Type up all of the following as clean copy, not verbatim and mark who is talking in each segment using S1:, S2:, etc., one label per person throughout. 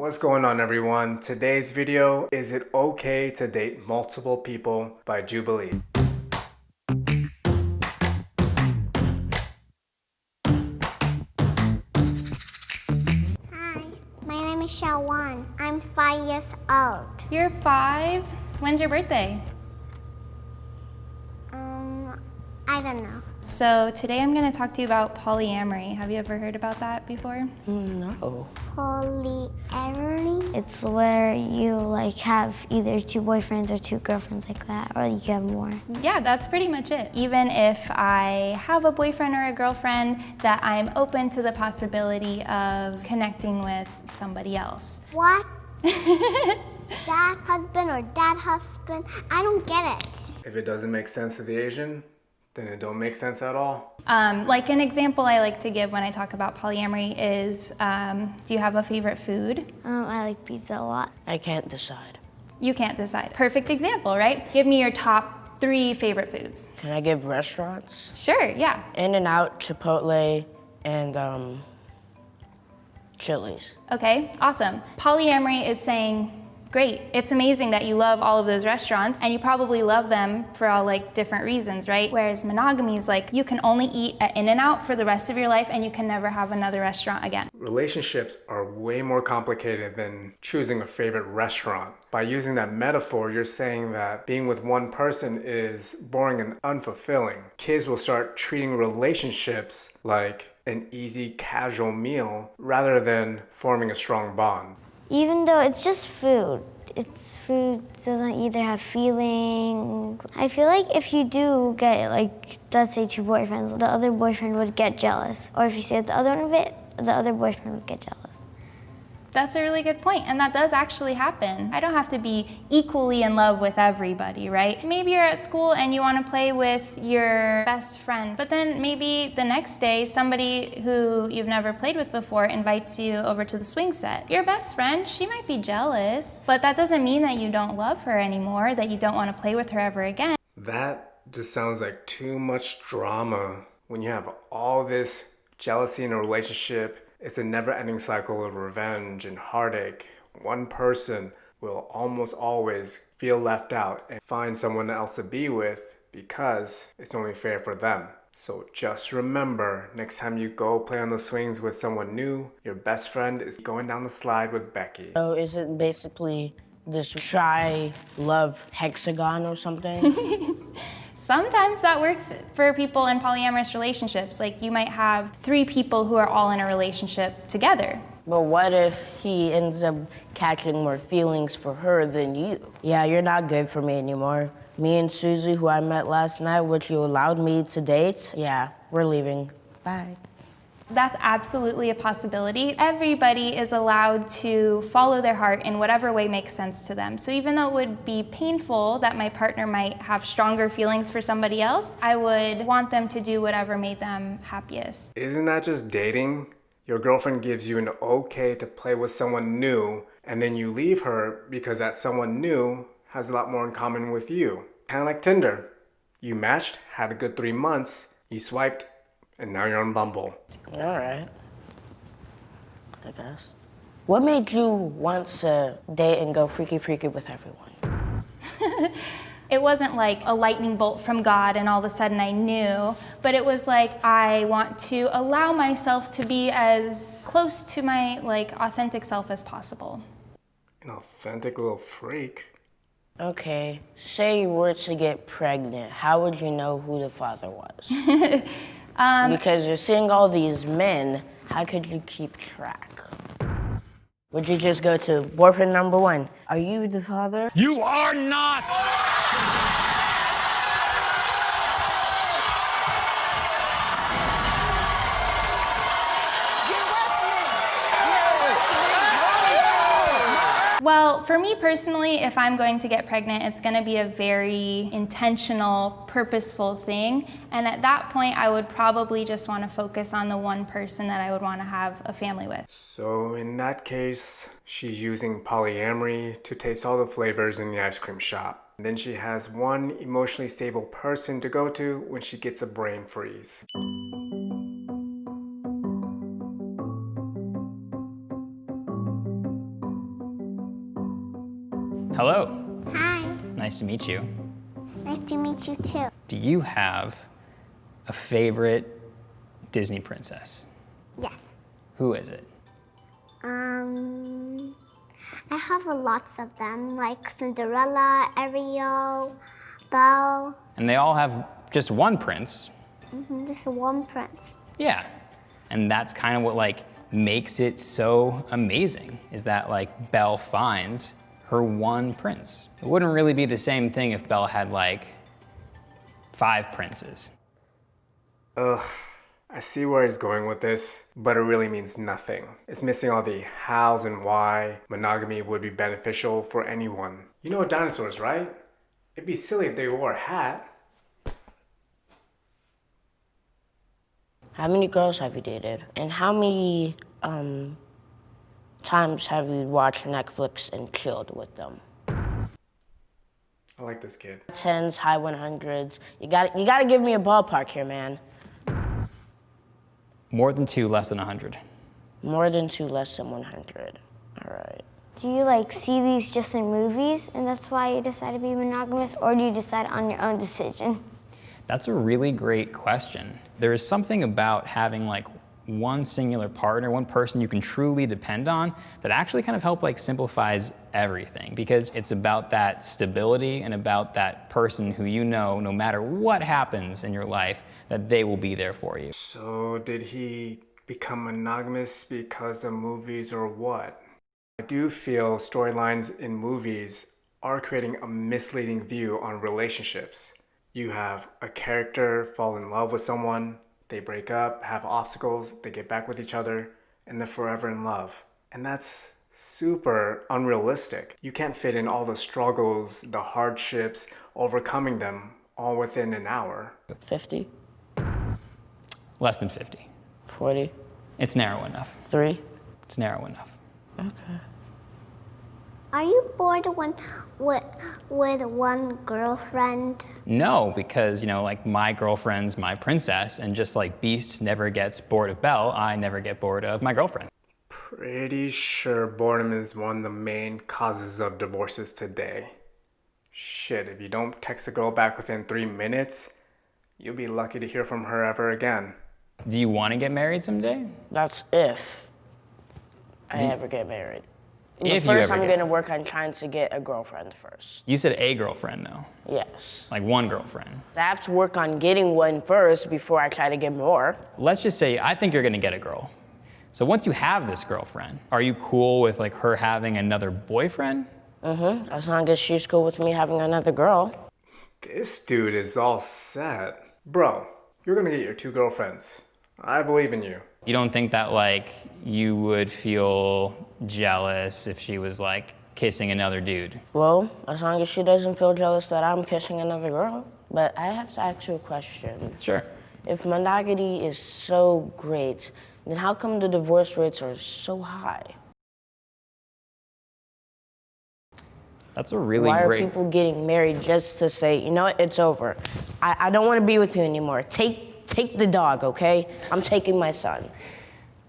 S1: What's going on, everyone? Today's video, is it okay to date multiple people by Jubilee?
S2: Hi, my name is Shawan. I'm 5 years old.
S3: You're 5? When's your birthday?
S2: I don't know.
S3: So today I'm going to talk to you about polyamory. Have you ever heard about that before?
S4: No.
S2: Polyamory?
S5: It's where you have either 2 boyfriends or 2 girlfriends like that, or you can have more.
S3: Yeah, that's pretty much it. Even if I have a boyfriend or a girlfriend, that I'm open to the possibility of connecting with somebody else.
S2: What? Dad husband or dad husband? I don't get it.
S1: If it doesn't make sense to the Asian, then it don't make sense at all.
S3: Like an example I like to give when I talk about polyamory is, do you have a favorite food?
S5: I like pizza a lot.
S4: I can't decide.
S3: You can't decide. Perfect example, right? Give me your top 3 favorite foods.
S4: Can I give restaurants?
S3: Sure, yeah.
S4: In-N-Out, Chipotle, and Chili's.
S3: Okay, awesome. Polyamory is saying, great, it's amazing that you love all of those restaurants and you probably love them for all different reasons, right? Whereas monogamy is you can only eat at In-N-Out for the rest of your life and you can never have another restaurant again.
S1: Relationships are way more complicated than choosing a favorite restaurant. By using that metaphor, you're saying that being with one person is boring and unfulfilling. Kids will start treating relationships like an easy, casual meal rather than forming a strong bond.
S5: Even though it's just food. Food doesn't either have feelings. I feel like if you do get, let's say 2 boyfriends, the other boyfriend would get jealous. Or if you stay with the other one a bit, the other boyfriend would get jealous.
S3: That's a really good point, and that does actually happen. I don't have to be equally in love with everybody, right? Maybe you're at school and you want to play with your best friend, but then maybe the next day somebody who you've never played with before invites you over to the swing set. Your best friend, she might be jealous, but that doesn't mean that you don't love her anymore, that you don't want to play with her ever again.
S1: That just sounds like too much drama. When you have all this jealousy in a relationship, it's a never-ending cycle of revenge and heartache. One person will almost always feel left out and find someone else to be with because it's only fair for them. So just remember, next time you go play on the swings with someone new, your best friend is going down the slide with Becky.
S4: So is it basically this tri-love hexagon or something?
S3: Sometimes that works for people in polyamorous relationships. You might have 3 people who are all in a relationship together.
S4: But what if he ends up catching more feelings for her than you? Yeah, you're not good for me anymore. Me and Susie, who I met last night, which you allowed me to date, yeah, we're leaving. Bye.
S3: That's absolutely a possibility. Everybody is allowed to follow their heart in whatever way makes sense to them. So even though it would be painful that my partner might have stronger feelings for somebody else, I would want them to do whatever made them happiest.
S1: Isn't that just dating? Your girlfriend gives you an okay to play with someone new, and then you leave her because that someone new has a lot more in common with you. Kind of like Tinder. You matched, had a good 3 months, you swiped, and now you're on Bumble.
S4: All right, I guess. What made you want to date and go freaky with everyone?
S3: It wasn't like a lightning bolt from God and all of a sudden I knew, but it was I want to allow myself to be as close to my authentic self as possible.
S1: An authentic little freak.
S4: Okay, say you were to get pregnant, how would you know who the father was? Because you're seeing all these men, how could you keep track? Would you just go to boyfriend number 1? Are you the father?
S6: You are not!
S3: Well, for me personally, if I'm going to get pregnant, it's going to be a very intentional, purposeful thing. And at that point, I would probably just want to focus on the one person that I would want to have a family with.
S1: So in that case, she's using polyamory to taste all the flavors in the ice cream shop. And then she has one emotionally stable person to go to when she gets a brain freeze.
S6: Hello.
S2: Hi.
S6: Nice to meet you.
S2: Nice to meet you too.
S6: Do you have a favorite Disney princess?
S2: Yes.
S6: Who is it?
S2: I have lots of them, like Cinderella, Ariel, Belle.
S6: And they all have just one prince.
S2: Just one prince.
S6: Yeah. And that's kind of what like makes it so amazing, is that like Belle finds her one prince. It wouldn't really be the same thing if Belle had like 5 princes.
S1: Ugh, I see where he's going with this, but it really means nothing. It's missing all the hows and why monogamy would be beneficial for anyone. You know dinosaurs, right? It'd be silly if they wore a hat.
S4: How many girls have you dated? And how many times have you watched Netflix and chilled with them?
S1: I like this kid.
S4: 10s, high 100s. You gotta give me a ballpark here, man.
S6: More than 2, less than 100.
S4: More than 2, less than 100. All right.
S5: Do you like see these just in movies and that's why you decide to be monogamous, or do you decide on your own decision?
S6: That's a really great question. There is something about having like one singular partner, one person you can truly depend on, that actually kind of help like simplifies everything, because it's about that stability and about that person who you know, no matter what happens in your life, that they will be there for you.
S1: So did he become monogamous because of movies or what? I do feel storylines in movies are creating a misleading view on relationships. You have a character fall in love with someone, they break up, have obstacles, they get back with each other, and they're forever in love. And that's super unrealistic. You can't fit in all the struggles, the hardships, overcoming them all within an hour.
S4: 50,
S6: Less than 50.
S4: 40,
S6: It's narrow enough.
S4: 3.
S6: It's narrow enough.
S4: Okay.
S2: Are you bored with one girlfriend?
S6: No, because, you know, like my girlfriend's my princess, and just like Beast never gets bored of Belle, I never get bored of my girlfriend.
S1: Pretty sure boredom is one of the main causes of divorces today. Shit, if you don't text a girl back within 3 minutes, you'll be lucky to hear from her ever again.
S6: Do you want to get married someday?
S4: That's if I ever get married.
S6: If
S4: But
S6: you
S4: first,
S6: ever
S4: I'm
S6: get-
S4: gonna work on trying to get a girlfriend first.
S6: You said a girlfriend though,
S4: Yes.
S6: like one girlfriend.
S4: I have to work on getting one first before I try to get more.
S6: Let's just say I think you're gonna get a girl. So once you have this girlfriend, are you cool with like her having another boyfriend?
S4: As long as she's cool with me having another girl.
S1: This dude is all set. Bro, you're gonna get your 2 girlfriends. I believe in you.
S6: You don't think that like you would feel jealous if she was like kissing another dude?
S4: Well, as long as she doesn't feel jealous that I'm kissing another girl. But I have to ask you a question.
S6: Sure.
S4: If monogamy is so great, then how come the divorce rates are so high?
S6: That's a really
S4: Why are
S6: great.
S4: people getting married just to say, you know what, it's over. I don't want to be with you anymore. Take the dog, okay? I'm taking my son.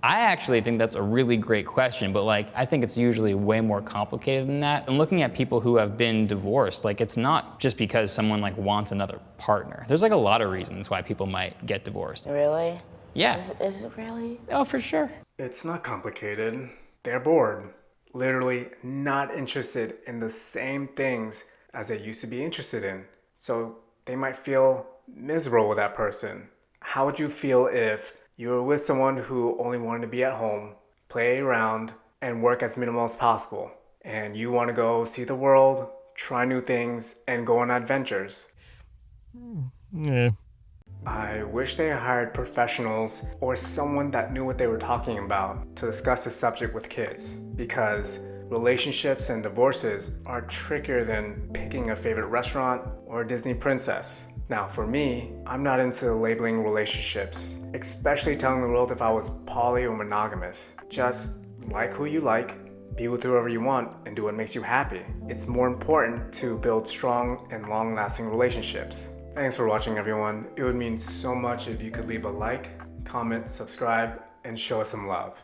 S6: I actually think that's a really great question, but like I think it's usually way more complicated than that. And looking at people who have been divorced, like it's not just because someone like wants another partner. There's like a lot of reasons why people might get divorced.
S4: Really?
S6: Yeah.
S4: Is it really?
S6: Oh, for sure.
S1: It's not complicated. They're bored. Literally not interested in the same things as they used to be interested in. So they might feel miserable with that person. How would you feel if you were with someone who only wanted to be at home, play around, and work as minimal as possible? And you want to go see the world, try new things, and go on adventures?
S7: Yeah.
S1: I wish they hired professionals or someone that knew what they were talking about to discuss the subject with kids, because relationships and divorces are trickier than picking a favorite restaurant or a Disney princess. Now for me, I'm not into labeling relationships, especially telling the world if I was poly or monogamous. Just like who you like, be with whoever you want, and do what makes you happy. It's more important to build strong and long-lasting relationships. Thanks for watching, everyone. It would mean so much if you could leave a like, comment, subscribe, and show us some love.